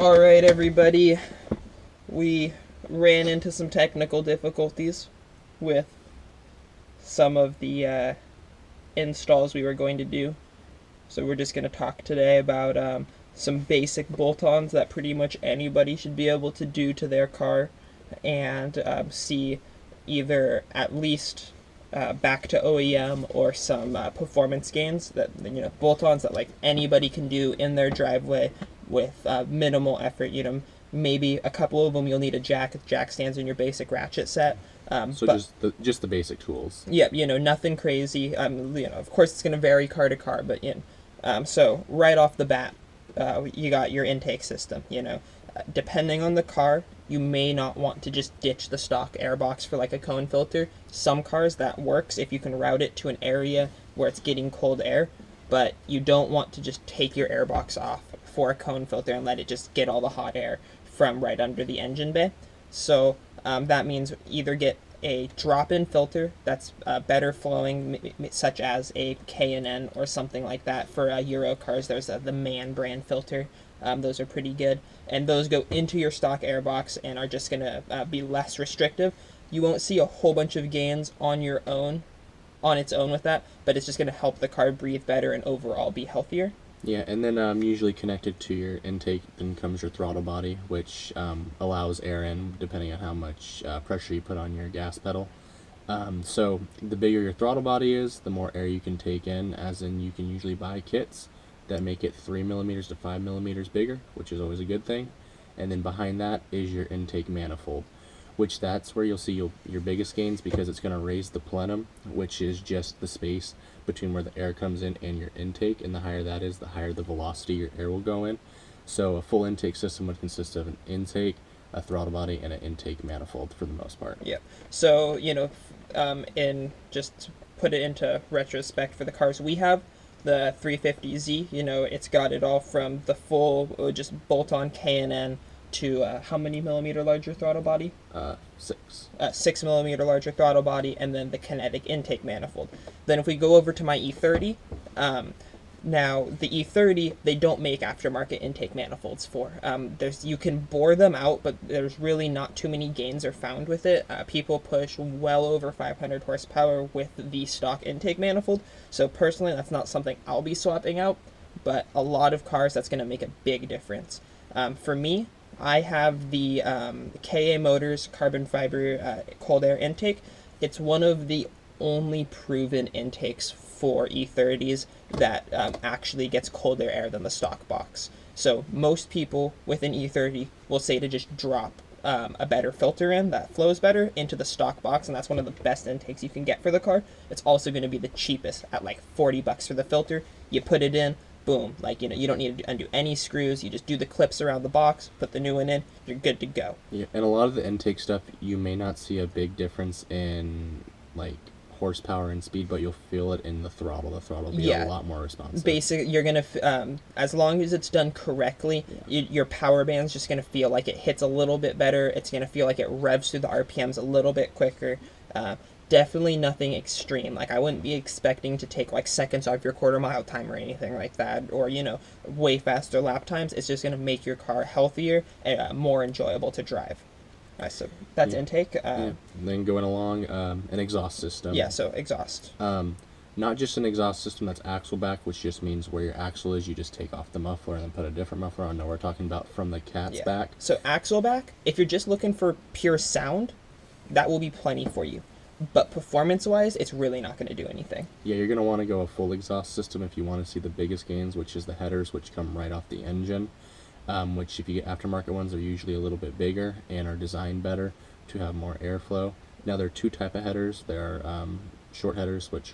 Alright, everybody. We ran into some technical difficulties with some of the installs we were going to do. So we're just going to talk today about some basic bolt-ons that pretty much anybody should be able to do to their car and see either at least back to OEM or some performance gains that, bolt-ons that like anybody can do in their driveway with minimal effort. Maybe a couple of them you'll need a jack if jack stands in your basic ratchet set. Just the basic tools. Yeah, nothing crazy. Of course it's going to vary car to car, but so right off the bat, you got your intake system. Depending on the car, you may not want to just ditch the stock airbox for like a cone filter. Some cars that works if you can route it to an area where it's getting cold air, but you don't want to just take your airbox off for a cone filter and let it just get all the hot air from right under the engine bay. So that means either get a drop-in filter that's better flowing, such as a K&N or something like that. For Euro cars, there's the MAN brand filter. Those are pretty good, and those go into your stock airbox and are just going to be less restrictive. You won't see a whole bunch of gains on its own with that, but it's just going to help the car breathe better and overall be healthier. Yeah, and then usually connected to your intake then comes your throttle body, which allows air in depending on how much pressure you put on your gas pedal. So the bigger your throttle body is, the more air you can take in, as in you can usually buy kits that make it 3 millimeters to 5 millimeters bigger, which is always a good thing. And then behind that is your intake manifold, which that's where you'll see your biggest gains, because it's going to raise the plenum, which is just the space between where the air comes in and your intake, and the higher that is, the higher the velocity your air will go in. So a full intake system would consist of an intake, a throttle body, and an intake manifold for the most part. Yeah. So, in just to put it into retrospect for the cars we have, the 350Z, it's got it all from the full just bolt-on K&N to how many millimeter larger throttle body? 6. 6 millimeter larger throttle body, and then the kinetic intake manifold. Then if we go over to my E30, now the E30 they don't make aftermarket intake manifolds for. You can bore them out, but there's really not too many gains are found with it. People push well over 500 horsepower with the stock intake manifold. So personally, that's not something I'll be swapping out, but a lot of cars that's going to make a big difference. For me, I have the KA Motors carbon fiber cold air intake. It's one of the only proven intakes for E30s that actually gets colder air than the stock box. So most people with an E30 will say to just drop a better filter in that flows better into the stock box, and that's one of the best intakes you can get for the car. It's also going to be the cheapest at like $40 for the filter. You put it in, boom, you don't need to undo any screws. You just do the clips around the box, put the new one in, you're good to go. Yeah, and a lot of the intake stuff, you may not see a big difference in horsepower and speed, but you'll feel it in the throttle. The throttle will be a lot more responsive. Basically, you're gonna as long as it's done correctly, your power band's just gonna feel like it hits a little bit better. It's gonna feel like it revs through the RPMs a little bit quicker. Definitely nothing extreme. I wouldn't be expecting to take seconds off your quarter mile time or anything like that, or way faster lap times. It's just gonna make your car healthier and more enjoyable to drive. So that's intake. And then going along, an exhaust system. Yeah, so exhaust. Not just an exhaust system that's axle back, which just means where your axle is, you just take off the muffler and then put a different muffler on. No, we're talking about from the cat's back. So axle back, if you're just looking for pure sound, that will be plenty for you. But performance-wise, it's really not going to do anything. Yeah, you're going to want to go a full exhaust system if you want to see the biggest gains, which is the headers, which come right off the engine. Which if you get aftermarket ones, are usually a little bit bigger and are designed better to have more airflow. Now there are two type of headers. There are short headers, which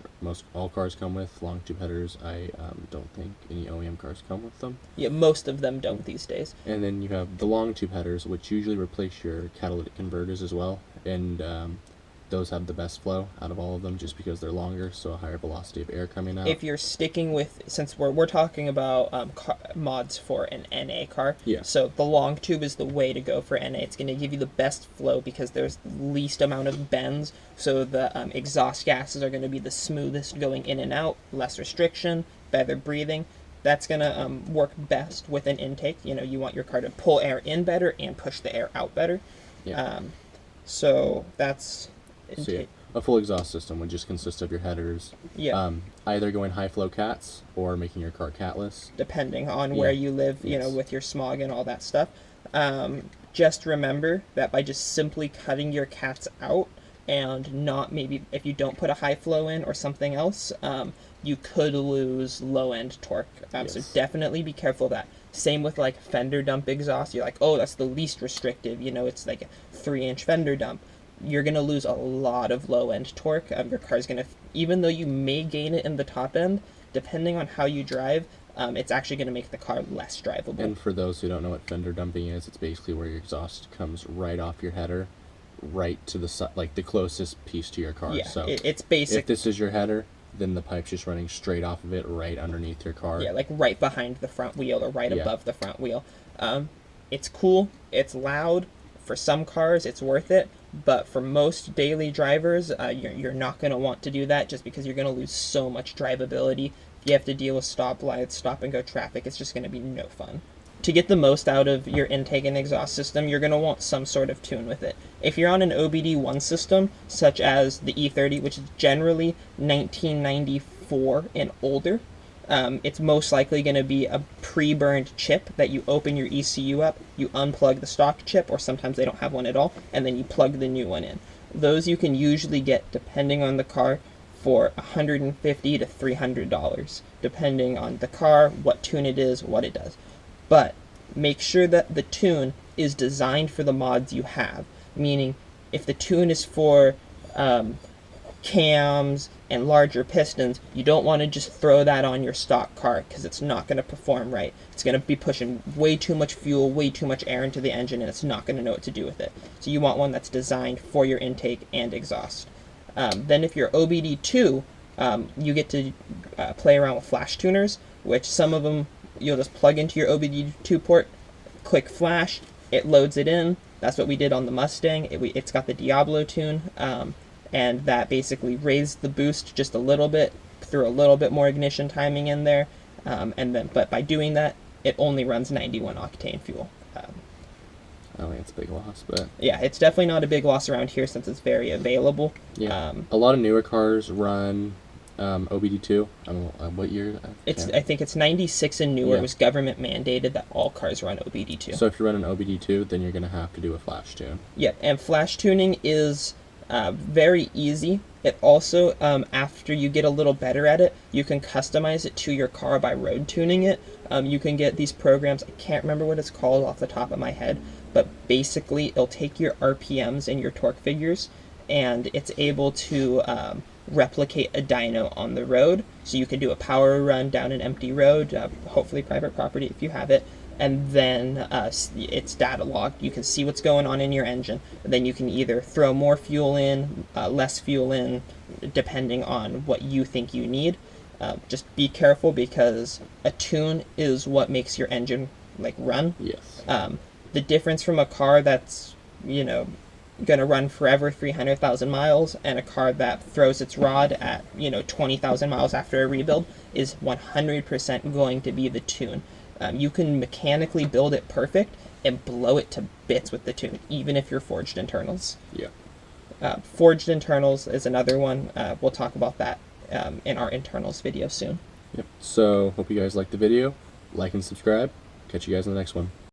all cars come with. Long tube headers, I don't think any OEM cars come with them. Yeah, most of them don't these days. And then you have the long tube headers, which usually replace your catalytic converters as well, and those have the best flow out of all of them just because they're longer, so a higher velocity of air coming out. If you're sticking with, since we're talking about mods for an NA car, so the long tube is the way to go for NA. It's going to give you the best flow because there's the least amount of bends, so the exhaust gases are going to be the smoothest going in and out, less restriction, better breathing. That's gonna work best with an intake. You know, you want your car to pull air in better and push the air out better. Yeah. So that's So yeah, intake. a full exhaust system would just consist of your headers. Yeah. Either going high flow cats or making your car catless. Depending on where you live, you know, Yes. with your smog and all that stuff. Just remember that by just simply cutting your cats out and not maybe if you don't put a high flow in or something else, you could lose low end torque. So Yes. definitely be careful of that. Same with like fender dump exhaust. You're like, oh, that's the least restrictive. You know, it's like a 3-inch fender dump. You're gonna lose a lot of low end torque. Your car's gonna, even though you may gain it in the top end, depending on how you drive, it's actually gonna make the car less drivable. And for those who don't know what fender dumping is, it's basically where your exhaust comes right off your header, right to the side, like the closest piece to your car. Yeah, So it's basic. if this is your header, then the pipe's just running straight off of it, right underneath your car. Yeah, like right behind the front wheel or right Yeah. above the front wheel. It's cool. It's loud. For some cars, it's worth it. But for most daily drivers, you're not going to want to do that just because you're going to lose so much drivability. If you have to deal with stoplights, stop and go traffic, it's just going to be no fun. To get the most out of your intake and exhaust system, you're going to want some sort of tune with it. If you're on an OBD1 system, such as the E30, which is generally 1994 and older, it's most likely going to be a pre-burned chip that you open your ECU up, you unplug the stock chip, or sometimes they don't have one at all, and then you plug the new one in. Those you can usually get, depending on the car, for $150 to $300, depending on the car, what tune it is, what it does. But make sure that the tune is designed for the mods you have, meaning if the tune is for cams and larger pistons, you don't want to just throw that on your stock car because it's not going to perform right. It's going to be pushing way too much fuel, way too much air into the engine, and it's not going to know what to do with it. So you want one that's designed for your intake and exhaust. Then if you're OBD2, you get to play around with flash tuners, which some of them you'll just plug into your OBD2 port, click flash, it loads it in. That's what we did on the Mustang. It's got the Diablo tune, and that basically raised the boost just a little bit, threw a little bit more ignition timing in there, but by doing that, it only runs 91 octane fuel. I don't think it's a big loss, but Yeah, it's definitely not a big loss around here since it's very available. yeah, a lot of newer cars run OBD2. I don't know what year. I think it's 96 and newer. Yeah. It was government mandated that all cars run OBD2. So if you run an OBD2, then you're going to have to do a flash tune. Yeah, and flash tuning is very easy. It also, after you get a little better at it, you can customize it to your car by road tuning it. You can get these programs, I can't remember what it's called off the top of my head, but basically it'll take your RPMs and your torque figures, and it's able to replicate a dyno on the road. So you can do a power run down an empty road, hopefully private property if you have it, and then it's data logged. You can see what's going on in your engine. And then you can either throw more fuel in, less fuel in, depending on what you think you need. Just be careful because a tune is what makes your engine like run. Yes. The difference from a car that's, you know, going to run forever 300,000 miles and a car that throws its rod at, you know, 20,000 miles after a rebuild is 100% going to be the tune. You can mechanically build it perfect and blow it to bits with the tune, even if you're forged internals. Yeah. Forged internals is another one. We'll talk about that in our internals video soon. Yep. So hope you guys liked the video. Like and subscribe. Catch you guys in the next one.